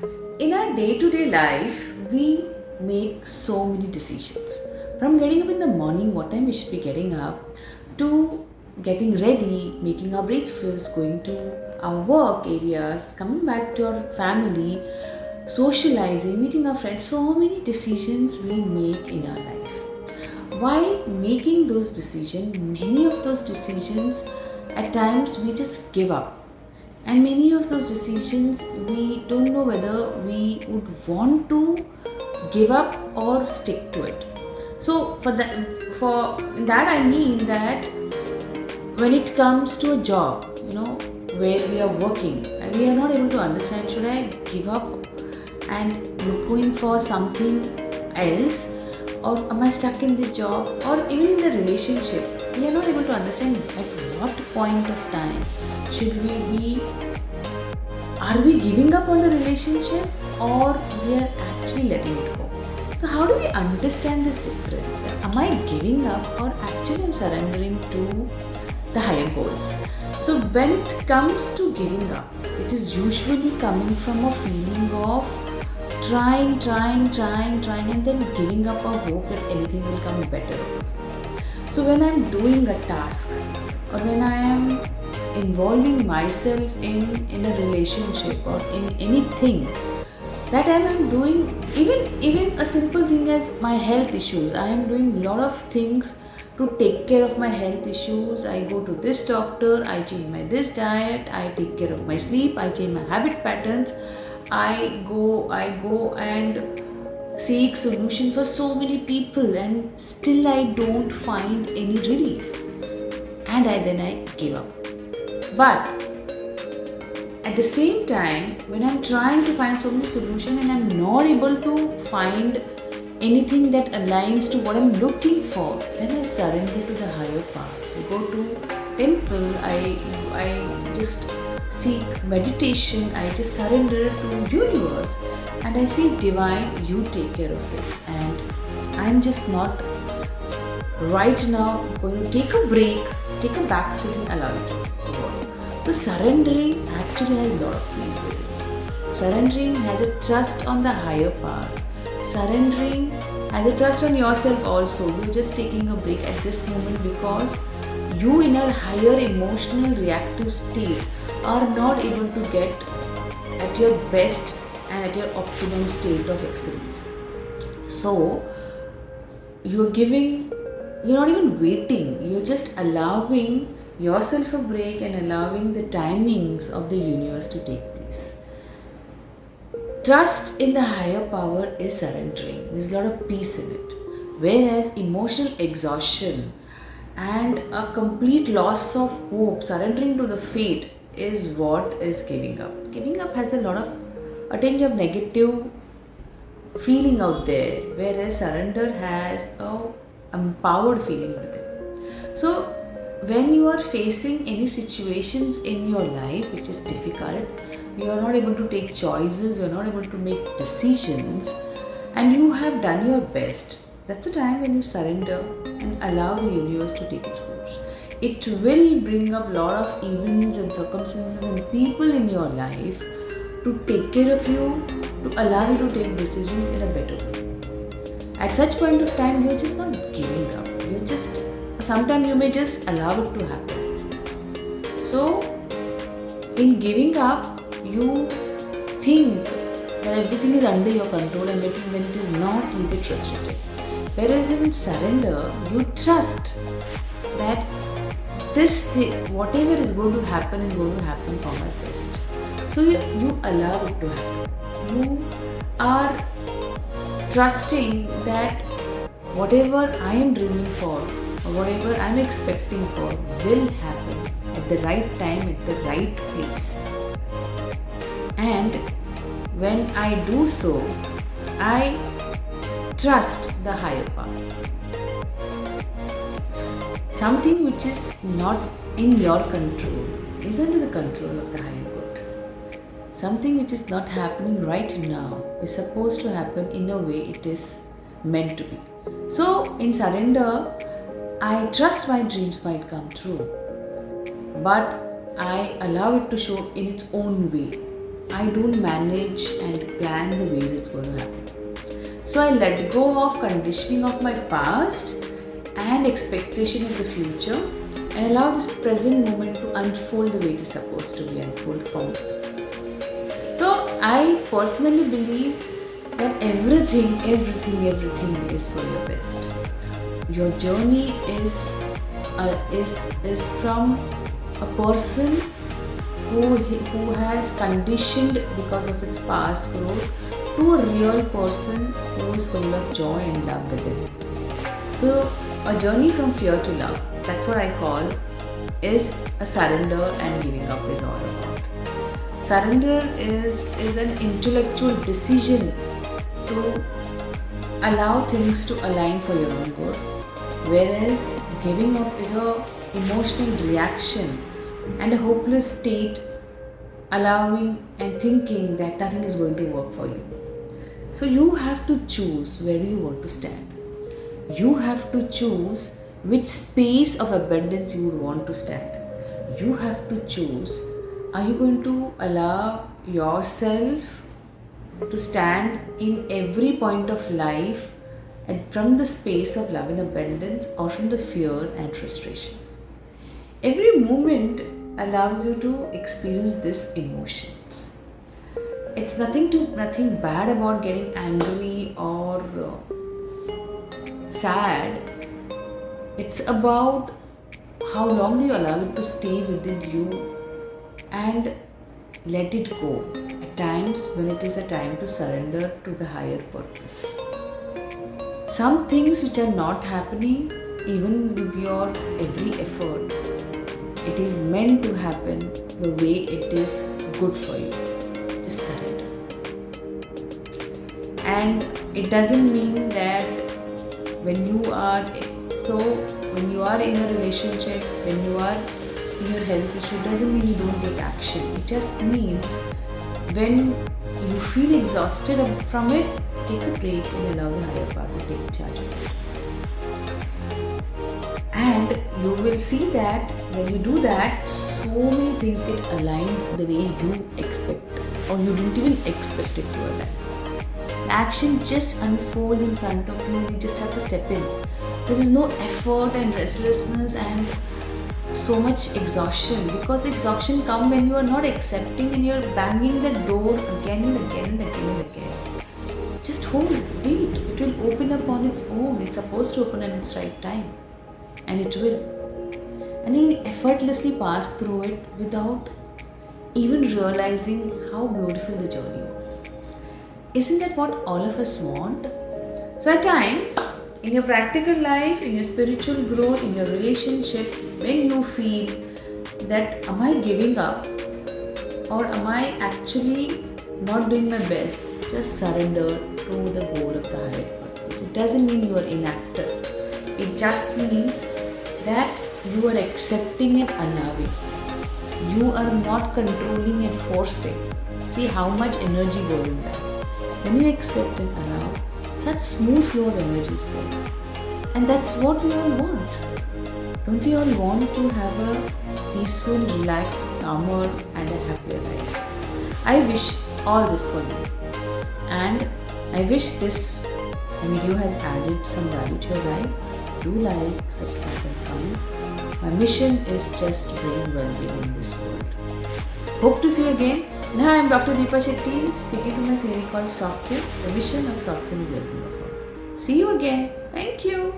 In our day-to-day life, we make so many decisions. From getting up in the morning, what time we should be getting up, to getting ready, making our breakfast, going to our work areas, coming back to our family, socializing, meeting our friends, so many decisions we make in our life. While making those decisions, many of those decisions at times we just give up, and many of those decisions we don't know whether we would want to give up or stick to it. So for that I mean that when it comes to a job, where we are working and we are not able to understand, should I give up and look going for something else, or am I stuck in this job? Or even in the relationship, we are not able to understand at what point of time should we be, are we giving up on the relationship, or we are actually letting it go. So how do we understand this difference? Am I giving up, or actually I'm surrendering to the higher goals? So when it comes to giving up, it is usually coming from a feeling of trying, and then giving up a hope that anything will come better. So when I'm doing a task, or when I am involving myself in a relationship or in anything, that time I'm doing even a simple thing as my health issues. I am doing a lot of things to take care of my health issues. I go to this doctor, I change my this diet, I take care of my sleep, I change my habit patterns. I go and seek solutions for so many people, and still I don't find any relief. And I give up. But at the same time, when I'm trying to find so many solutions and I'm not able to find anything that aligns to what I'm looking for, then I surrender to the higher power. I go to temple, I just seek meditation, I just surrender to universe, and I say, divine, you take care of it. And I'm just not right now going to take a break, take a back seat and allow it to go. So surrendering actually has a lot of peace with it. Surrendering has a trust on the higher power. Surrendering has a trust on yourself also. You're just taking a break at this moment because you in a higher emotional reactive state are not able to get at your best and at your optimum state of excellence. So you're not even waiting, you're just allowing yourself a break and allowing the timings of the universe to take place. Trust in the higher power is surrendering. There's a lot of peace in it. Whereas emotional exhaustion and a complete loss of hope, surrendering to the fate, is what is giving up. Giving up has a tinge of negative feeling out there, whereas surrender has a empowered feeling with it. So when you are facing any situations in your life which is difficult, you are not able to take choices, you are not able to make decisions, and you have done your best, that's the time when you surrender and allow the universe to take its course. It will bring up a lot of events and circumstances and people in your life to take care of you, to allow you to take decisions in a better way. At such point of time, you're just not giving up. Sometimes you may just allow it to happen. So, in giving up, you think that everything is under your control, and when it is not, you get frustrated. Whereas in surrender, you trust that whatever is going to happen is going to happen for my best. So you allow it to happen. You are trusting that whatever I am dreaming for, or whatever I am expecting for, will happen at the right time, at the right place. And when I do so, I trust the higher power. Something which is not in your control is under the control of the higher good. Something which is not happening right now is supposed to happen in a way it is meant to be. So in surrender, I trust my dreams might come true, but I allow it to show in its own way. I don't manage and plan the ways it's going to happen. So I let go of conditioning of my past and expectation of the future and allow this present moment to unfold the way it is supposed to be unfold for me. So I personally believe that everything is for your best. Your journey is from a person who has conditioned because of its past growth to a real person who is full of joy and love within. So a journey from fear to love, that's what I call, is a surrender and giving up is all about. Surrender is an intellectual decision to allow things to align for your own good, whereas giving up is a emotional reaction and a hopeless state, allowing and thinking that nothing is going to work for you. So you have to choose where you want to stand. You have to choose which space of abundance you would want to stand. You have to choose, are you going to allow yourself to stand in every point of life and from the space of love and abundance, or from the fear and frustration? Every moment allows you to experience these emotions. It's nothing bad about getting angry or sad. It's about how long do you allow it to stay within you and let it go at times when it is a time to surrender to the higher purpose. Some things which are not happening, even with your every effort, it is meant to happen the way it is good for you. Just surrender. And it doesn't mean that when you are in a relationship, when you are in your health issue, doesn't mean you don't take action. It just means when you feel exhausted from it, take a break and allow the higher power to take charge of it. And you will see that when you do that, so many things get aligned the way you expect, or you didn't even expect it to align. The action just unfolds in front of you. You just have to step in. There is no effort and restlessness and so much exhaustion, because exhaustion comes when you are not accepting and you are banging the door again and again and again and again. Just hold, wait. It will open up on its own. It's supposed to open at its right time. And it will. And you will effortlessly pass through it without even realizing how beautiful the journey was. Isn't that what all of us want? So at times, in your practical life, in your spiritual growth, in your relationship, when you feel that am I giving up or am I actually not doing my best, just surrender to the goal of the higher purpose. It doesn't mean you are inactive. It just means that you are accepting and allowing. You are not controlling and forcing. See how much energy goes in that. When you accept and allow, such smooth flow of energy is there. And that's what we all want. Don't we all want to have a peaceful, relaxed, calmer and a happier life? I wish all this for you. And I wish this video has added some value to your life. Do like, subscribe and comment. My mission is just bringing well-being in this world. Hope to see you again. Now I am Dr. Deepa Shetty, speaking to my theory called Softcure. The mission of Softcure is helping the world. See you again. Thank you.